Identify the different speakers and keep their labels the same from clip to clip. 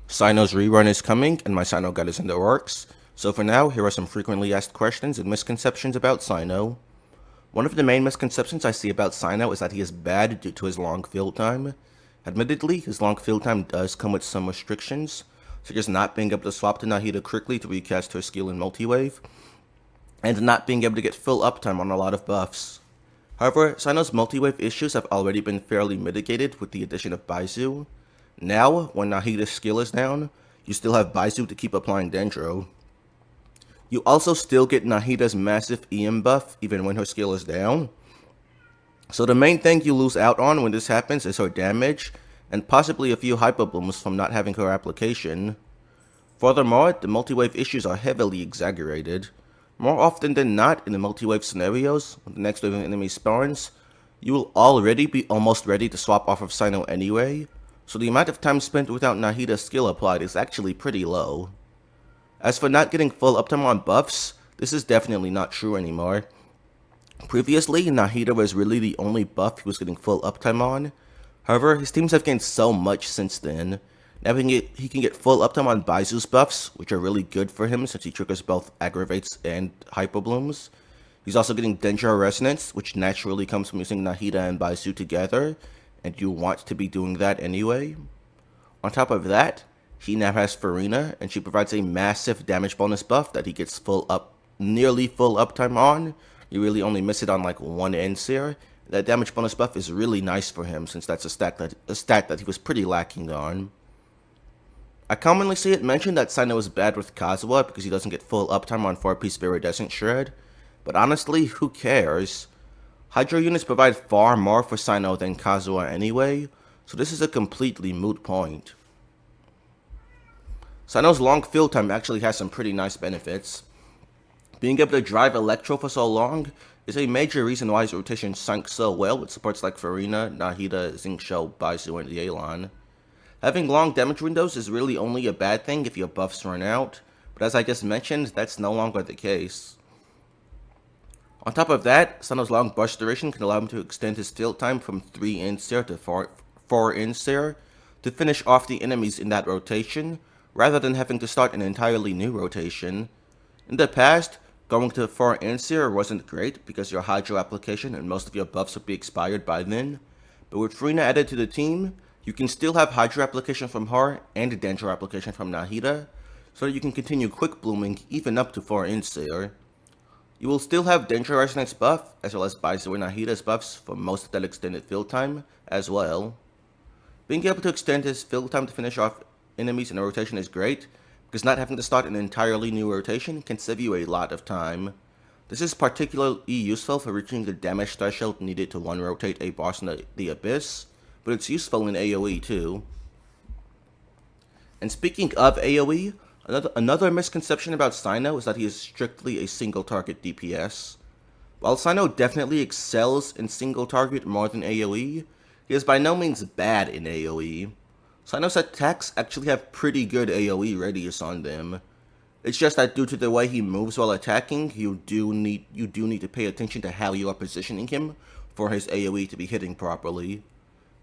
Speaker 1: Cyno's rerun is coming, and my Cyno guide is in the works. So for now, here are some frequently asked questions and misconceptions about Cyno. One of the main misconceptions I see about Cyno is that he is bad due to his long field time. Admittedly, his long field time does come with some restrictions, such as not being able to swap to Nahida quickly to recast her skill in Multiwave, and not being able to get full uptime on a lot of buffs. However, Cyno's multi-wave issues have already been fairly mitigated with the addition of Baizu. Now, when Nahida's skill is down, you still have Baizu to keep applying Dendro. You also still get Nahida's massive EM buff even when her skill is down. So the main thing you lose out on when this happens is her damage, and possibly a few Hyper Blooms from not having her application. Furthermore, the multi-wave issues are heavily exaggerated. More often than not, in the multi-wave scenarios, when the next wave of enemies spawns, you will already be almost ready to swap off of Cyno anyway, so the amount of time spent without Nahida's skill applied is actually pretty low. As for not getting full uptime on buffs, this is definitely not true anymore. Previously, Nahida was really the only buff he was getting full uptime on. However, his teams have gained so much since then. Now he can get full uptime on Baizu's buffs, which are really good for him since he triggers both Aggravates and Hyper Blooms. He's also getting Dendro Resonance, which naturally comes from using Nahida and Baizu together, and you want to be doing that anyway. On top of that, he now has Farina, and she provides a massive damage bonus buff that he gets nearly full uptime on. You really only miss it on like one Enseer. That damage bonus buff is really nice for him since that's a stat that he was pretty lacking on. I commonly see it mentioned that Cyno is bad with Kazuha because he doesn't get full uptime on 4-piece Viridescent Shred, but honestly, who cares? Hydro units provide far more for Cyno than Kazuha anyway, so this is a completely moot point. Cyno's long field time actually has some pretty nice benefits. Being able to drive Electro for so long is a major reason why his rotation sunk so well with supports like Farina, Nahida, Xingqiu, Baizu, and Yelan. Having long damage windows is really only a bad thing if your buffs run out, but as I just mentioned, that's no longer the case. On top of that, Cyno's long burst duration can allow him to extend his field time from 3 Inseer to 4 Inseer to finish off the enemies in that rotation, rather than having to start an entirely new rotation. In the past, going to 4 Inseer wasn't great because your Hydro application and most of your buffs would be expired by then, but with Farina added to the team, you can still have Hydro application from her and Dendro application from Nahida, so that you can continue quick blooming even up to 4 Inseer. You will still have Dendro Resonance buff, as well as Baizu and Nahida's buffs for most of that extended field time, as well. Being able to extend his field time to finish off enemies in a rotation is great, because not having to start an entirely new rotation can save you a lot of time. This is particularly useful for reaching the damage threshold needed to one-rotate a boss in the Abyss, but it's useful in AoE too. And speaking of AoE, another misconception about Cyno is that he is strictly a single target DPS. While Cyno definitely excels in single target more than AoE, he is by no means bad in AoE. Cyno's attacks actually have pretty good AoE radius on them. It's just that due to the way he moves while attacking, you do need to pay attention to how you are positioning him for his AoE to be hitting properly.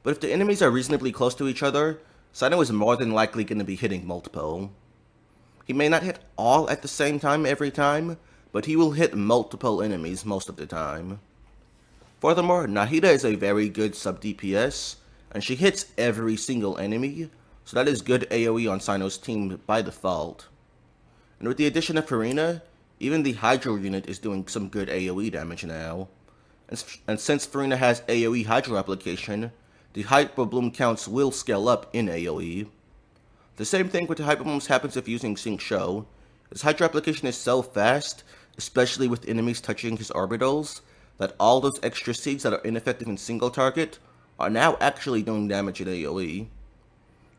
Speaker 1: But if the enemies are reasonably close to each other, Cyno is more than likely going to be hitting multiple. He may not hit all at the same time every time, but he will hit multiple enemies most of the time. Furthermore, Nahida is a very good sub-DPS, and she hits every single enemy, so that is good AoE on Cyno's team by default. And with the addition of Farina, even the Hydro unit is doing some good AoE damage now. And since Farina has AoE Hydro application, the Hyper Bloom counts will scale up in AoE. The same thing with the Hyper Blooms happens if using Xingqiu. His Hydro application is so fast, especially with enemies touching his orbitals, that all those extra seeds that are ineffective in single target are now actually doing damage in AoE.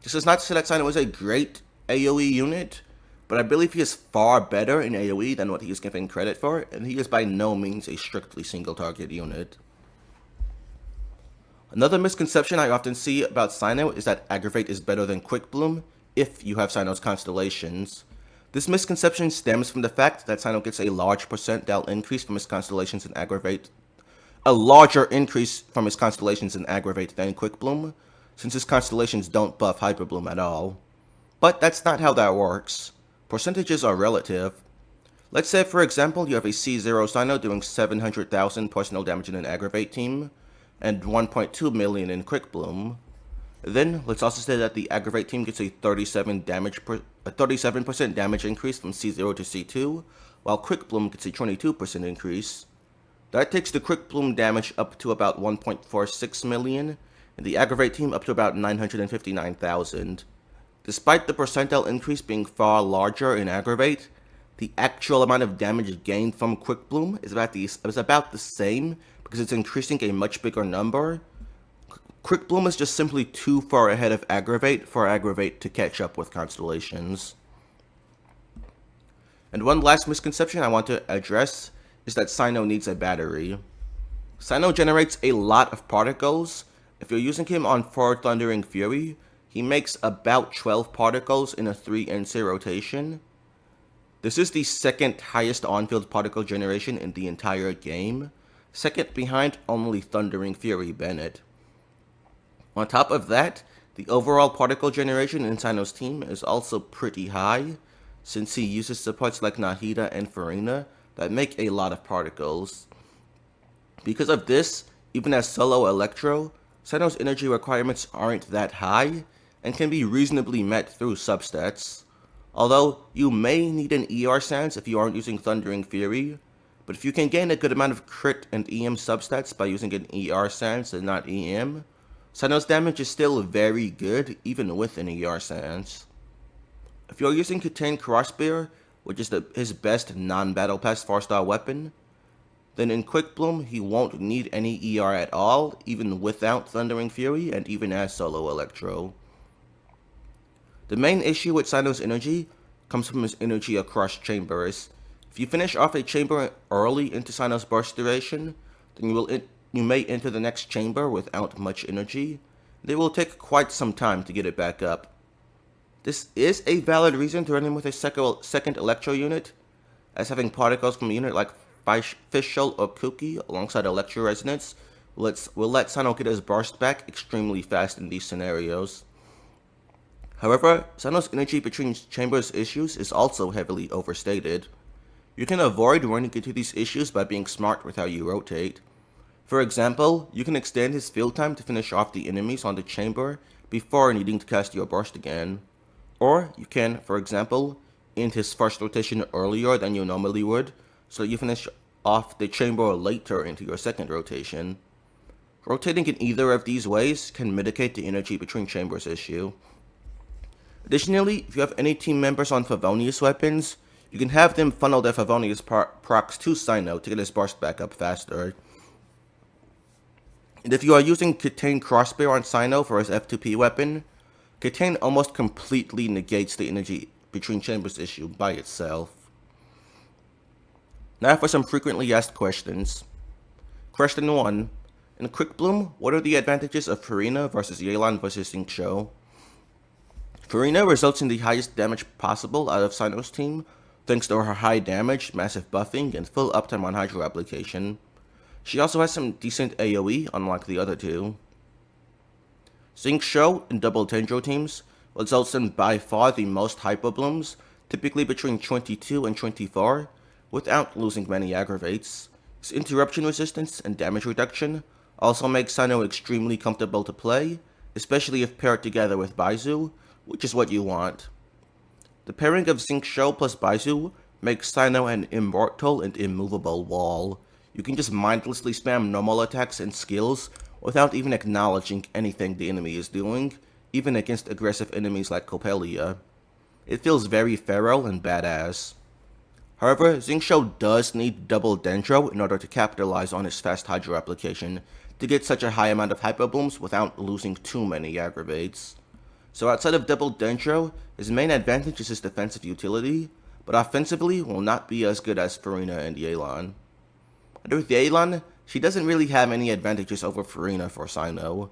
Speaker 1: This is not to say that Cyno is a great AoE unit, but I believe he is far better in AoE than what he is given credit for, and he is by no means a strictly single target unit. Another misconception I often see about Cyno is that Aggravate is better than Quick Bloom if you have Cyno's constellations. This misconception stems from the fact that Cyno gets a large percentile increase from his constellations in Aggravate, a larger increase from his constellations in Aggravate than Quick Bloom, since his constellations don't buff Hyper Bloom at all. But that's not how that works. Percentages are relative. Let's say, for example, you have a C0 Cyno doing 700,000 personal damage in an Aggravate team, and 1.2 million in Quick Bloom. Then, let's also say that the Aggravate team gets a 37% damage increase from C0 to C2, while Quick Bloom gets a 22% increase. That takes the Quick Bloom damage up to about 1.46 million, and the Aggravate team up to about 959,000. Despite the percentile increase being far larger in Aggravate, the actual amount of damage gained from Quick Bloom is about the same because it's increasing a much bigger number. Quick Bloom is just simply too far ahead of Aggravate for Aggravate to catch up with Constellations. And one last misconception I want to address is that Cyno needs a battery. Cyno generates a lot of particles. If you're using him on 4 Thundering Fury, he makes about 12 particles in a 3 NC rotation. This is the second highest on-field particle generation in the entire game, second behind only Thundering Fury Bennett. On top of that, the overall particle generation in Cyno's team is also pretty high, since he uses supports like Nahida and Farina that make a lot of particles. Because of this, even as solo Electro, Cyno's energy requirements aren't that high, and can be reasonably met through substats. Although, you may need an ER Sans if you aren't using Thundering Fury, but if you can gain a good amount of crit and EM substats by using an ER Sans and not EM, Cyno's damage is still very good even with an ER Sans. If you're using Contained Crossbear, which is his best non-Battle Pass 4-star weapon, then in Quick Bloom he won't need any ER at all, even without Thundering Fury and even as solo Electro. The main issue with Cyno's energy comes from his energy across chambers. If you finish off a chamber early into Cyno's burst duration, then you may enter the next chamber without much energy, and it will take quite some time to get it back up. This is a valid reason to run him with a second Electro unit, as having particles from a unit like Fischl or Kuki alongside Electro Resonance will let Cyno get his burst back extremely fast in these scenarios. However, Cyno's energy between chambers issues is also heavily overstated. You can avoid running into these issues by being smart with how you rotate. For example, you can extend his field time to finish off the enemies on the chamber before needing to cast your burst again. Or you can, for example, end his first rotation earlier than you normally would, so that you finish off the chamber later into your second rotation. Rotating in either of these ways can mitigate the energy between chambers issue. Additionally, if you have any team members on Favonius weapons, you can have them funnel their Favonius procs to Cyno to get his burst back up faster. And if you are using Contained Crossbear on Cyno for his F2P weapon, Contain almost completely negates the energy between chambers issue by itself. Now for some frequently asked questions. Question 1. In Quick Bloom, what are the advantages of Farina versus Yelan versus Xingqiu? Farina results in the highest damage possible out of Cyno's team, thanks to her high damage, massive buffing, and full uptime on Hydro application. She also has some decent AoE, unlike the other two. Xingqiu in double Dendro teams results in by far the most Hyper Blooms, typically between 22 and 24, without losing many aggravates. His interruption resistance and damage reduction also make Cyno extremely comfortable to play, especially if paired together with Baizu, which is what you want. The pairing of Xingqiu plus Baizu makes Cyno an immortal and immovable wall. You can just mindlessly spam normal attacks and skills without even acknowledging anything the enemy is doing, even against aggressive enemies like Coppelia. It feels very feral and badass. However, Xingqiu does need double Dendro in order to capitalize on his fast Hydro application to get such a high amount of Hyper Blooms without losing too many aggravates. So outside of double Dendro, his main advantage is his defensive utility, but offensively will not be as good as Farina and Yelan. And with Yelan, she doesn't really have any advantages over Farina for Cyno,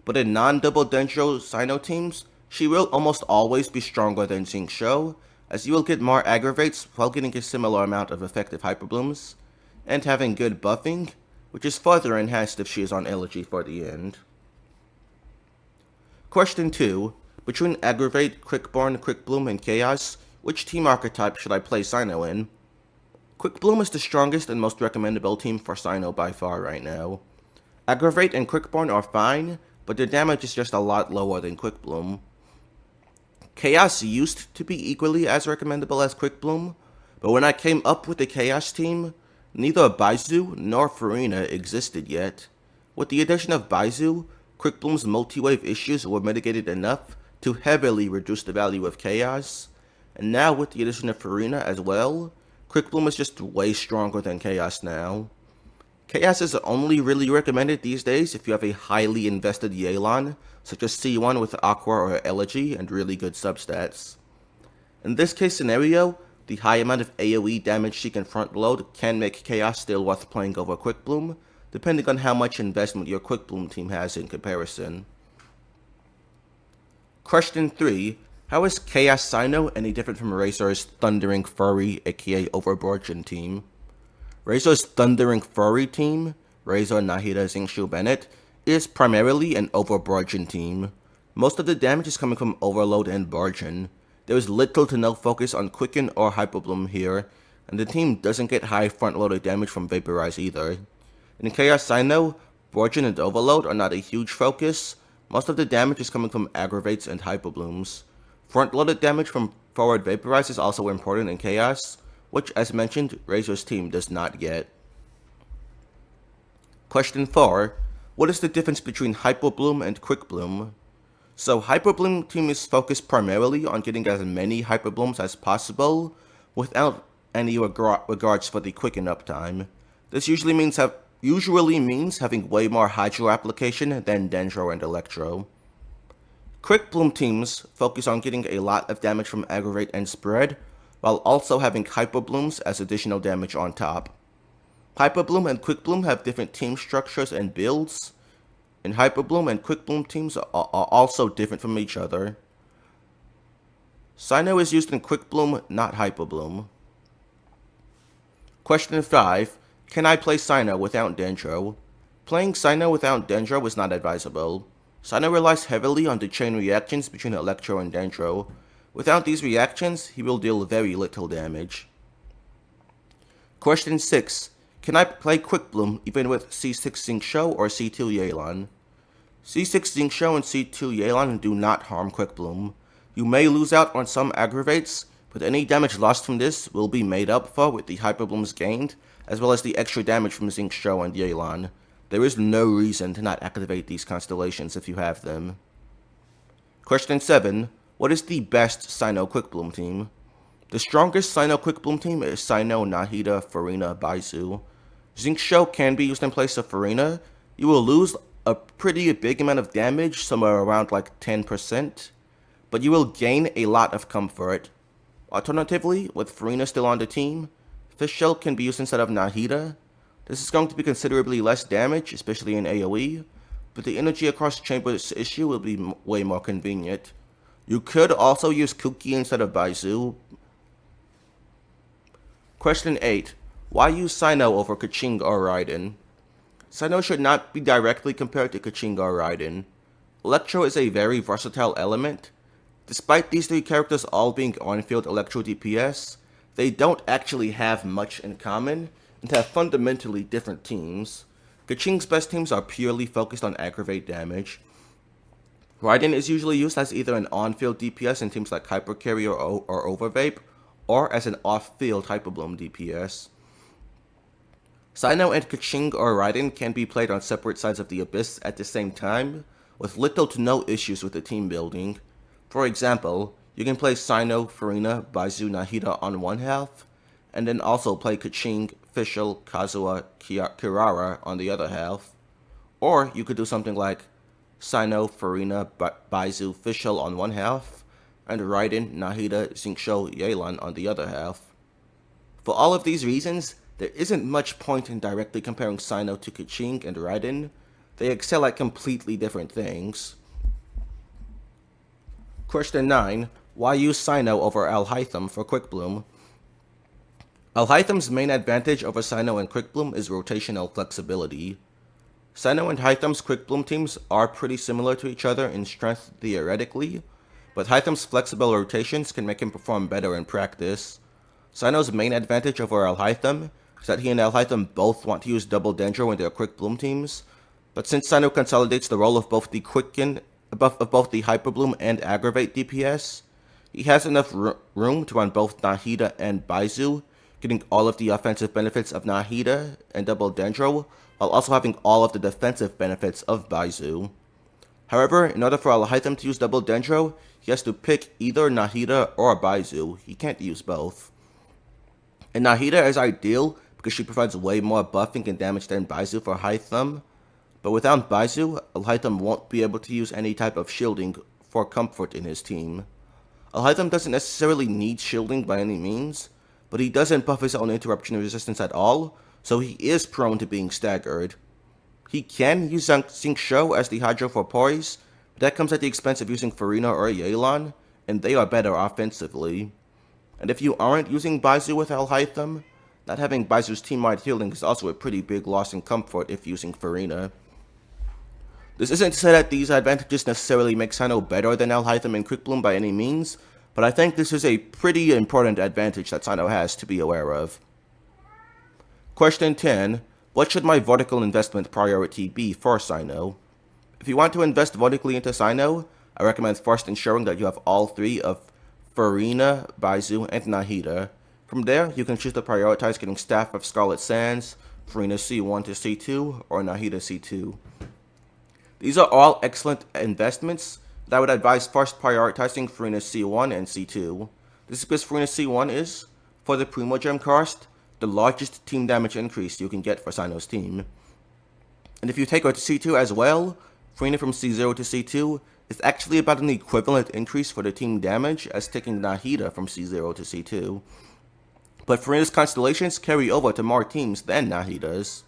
Speaker 1: but in non-double Dendro Cyno teams, she will almost always be stronger than Xingqiu, as you will get more aggravates while getting a similar amount of effective Hyper Blooms, and having good buffing, which is further enhanced if she is on Elegy for the end. Question 2. Between Aggravate, Quickborn, Quickbloom, and Chaos, which team archetype should I play Cyno in? Quickbloom is the strongest and most recommendable team for Cyno by far right now. Aggravate and Quickborn are fine, but their damage is just a lot lower than Quickbloom. Chaos used to be equally as recommendable as Quickbloom, but when I came up with the Chaos team, neither Baizu nor Farina existed yet. With the addition of Baizu, Quickbloom's multi-wave issues were mitigated enough to heavily reduce the value of Chaos, and now with the addition of Farina as well, Quickbloom is just way stronger than Chaos now. Chaos is only really recommended these days if you have a highly invested Yelan, such as C1 with Aqua or Elegy and really good substats. In this case scenario, the high amount of AoE damage she can front load can make Chaos still worth playing over Quickbloom, depending on how much investment your Quickbloom team has in comparison. Question 3. How is Chaos Cyno any different from Razor's Thundering Furry aka Overborgian team? Razor's Thundering Furry team, Razor, Nahida, Xingqiu, Bennett, is primarily an Overborgian team. Most of the damage is coming from Overload and Borgian. There is little to no focus on Quicken or Hyperbloom here, and the team doesn't get high front-loaded damage from Vaporize either. In Chaos Cyno, Borgian and Overload are not a huge focus. Most of the damage is coming from Aggravates and Hyperblooms. Front-loaded damage from Forward Vaporize is also important in Chaos, which, as mentioned, Razor's team does not get. Question 4. What is the difference between Hyperbloom and Quickbloom? So Hyperbloom team is focused primarily on getting as many Hyperblooms as possible without any regards for the quicken uptime. This usually means having way more Hydro application than Dendro and Electro. Quickbloom teams focus on getting a lot of damage from Aggravate and Spread, while also having Hyperblooms as additional damage on top. Hyperbloom and Quickbloom have different team structures and builds, and Hyperbloom and Quickbloom teams are also different from each other. Cyno is used in Quickbloom, not Hyperbloom. Question 5. Can I play Cyno without Dendro? Playing Cyno without Dendro is not advisable. Cyno relies heavily on the chain reactions between Electro and Dendro. Without these reactions, he will deal very little damage. Question 6. Can I play Quickbloom even with C6 Xingqiu or C2 Yelan? C6 Xingqiu and C2 Yelan do not harm Quickbloom. You may lose out on some aggravates, but any damage lost from this will be made up for with the Hyperblooms gained, as well as the extra damage from Xingqiu and Yelan. There is no reason to not activate these constellations if you have them. Question 7. What is the best Cyno Quickbloom team? The strongest Cyno Quickbloom team is Cyno, Nahida, Farina, Baizu. Xingqiu can be used in place of Farina. You will lose a pretty big amount of damage, somewhere around like 10%, but you will gain a lot of comfort. Alternatively, with Farina still on the team, Fishshell can be used instead of Nahida. This is going to be considerably less damage, especially in AoE, but the energy across chambers issue will be way more convenient. You could also use Kuki instead of Baizu. Question 8. Why use Cyno over Keqing or Raiden? Cyno should not be directly compared to Keqing or Raiden. Electro is a very versatile element. Despite these three characters all being on-field Electro DPS, they don't actually have much in common and have fundamentally different teams. Keqing's best teams are purely focused on aggravate damage. Raiden is usually used as either an on-field DPS in teams like Hyper Carry or Overvape, or as an off-field Hyperbloom DPS. Cyno and Keqing or Raiden can be played on separate sides of the Abyss at the same time, with little to no issues with the team building. For example, you can play Cyno, Farina, Baizu, Nahida on one half, and then also play Keqing, Fishshell, Kazuha, Kirara on the other half. Or you could do something like Cyno, Farina, Baizu, Fishshell on one half, and Raiden, Nahida, Xingqiu, Yelan on the other half. For all of these reasons, there isn't much point in directly comparing Cyno to Keqing and Raiden. They excel at completely different things. Question 9. Why use Cyno over Alhaitham for Quickbloom? Alhaitham's main advantage over Cyno and Quickbloom is rotational flexibility. Cyno and Hytham's Quickbloom teams are pretty similar to each other in strength theoretically, but Hytham's flexible rotations can make him perform better in practice. Cyno's main advantage over Alhytham is that he and Alhytham both want to use double Dendro in their quick bloom teams, but since Cyno consolidates the role of both the Hyper Bloom and Aggravate DPS, he has enough room to run both Nahida and Baizu, getting all of the offensive benefits of Nahida and double Dendro, while also having all of the defensive benefits of Baizu. However, in order for Alhytham to use double Dendro, he has to pick either Nahida or Baizu. He can't use both. And Nahida is ideal because she provides way more buffing and damage than Baizu for Hytham, but without Baizu, Alhytham won't be able to use any type of shielding for comfort in his team. Alhytham doesn't necessarily need shielding by any means, but he doesn't buff his own interruption resistance at all, so he is prone to being staggered. He can use Xingqiu as the Hydro for Poise, but that comes at the expense of using Farina or Yelan, and they are better offensively. And if you aren't using Baizu with Alhytham, not having Baizu's team-wide healing is also a pretty big loss in comfort if using Farina. This isn't to say that these advantages necessarily make Cyno better than Alhytham and Quick Bloom by any means, but I think this is a pretty important advantage that Cyno has to be aware of. Question 10. What should my vertical investment priority be for Cyno? If you want to invest vertically into Cyno, I recommend first ensuring that you have all three of Farina, Baizu, and Nahida. From there, you can choose to prioritize getting Staff of Scarlet Sands, Farina C1 to C2, or Nahida C2. These are all excellent investments, but I would advise first prioritizing Farina C1 and C2. This is because Farina C1 is, for the Primogem cost, the largest team damage increase you can get for Cyno's team. And if you take her to C2 as well, Farina from C0 to C2 is actually about an equivalent increase for the team damage as taking Nahida from C0 to C2. But Farina's constellations carry over to more teams than Nahida's.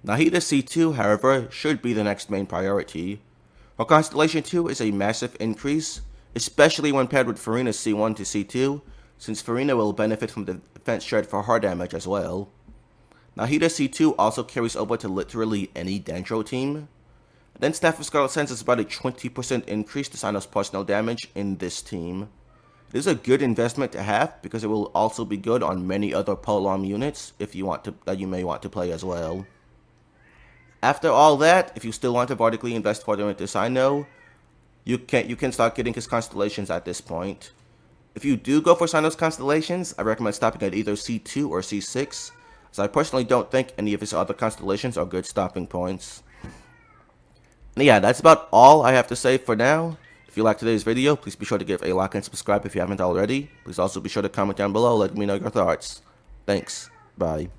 Speaker 1: Nahida C2, however, should be the next main priority. Her Constellation 2 is a massive increase, especially when paired with Farina C1 to C2, since Farina will benefit from the defense shred for her damage as well. Nahida C2 also carries over to literally any Dendro team. Then Staff of Scarlet Sands is about a 20% increase to Cyno's personal damage in this team. It is a good investment to have because it will also be good on many other Polearm units that you may want to play as well. After all that, if you still want to vertically invest further into Cyno, you can start getting his constellations at this point. If you do go for Cyno's constellations, I recommend stopping at either C2 or C6, as I personally don't think any of his other constellations are good stopping points. And yeah, that's about all I have to say for now. If you liked today's video, please be sure to give a like and subscribe if you haven't already. Please also be sure to comment down below letting me know your thoughts. Thanks. Bye.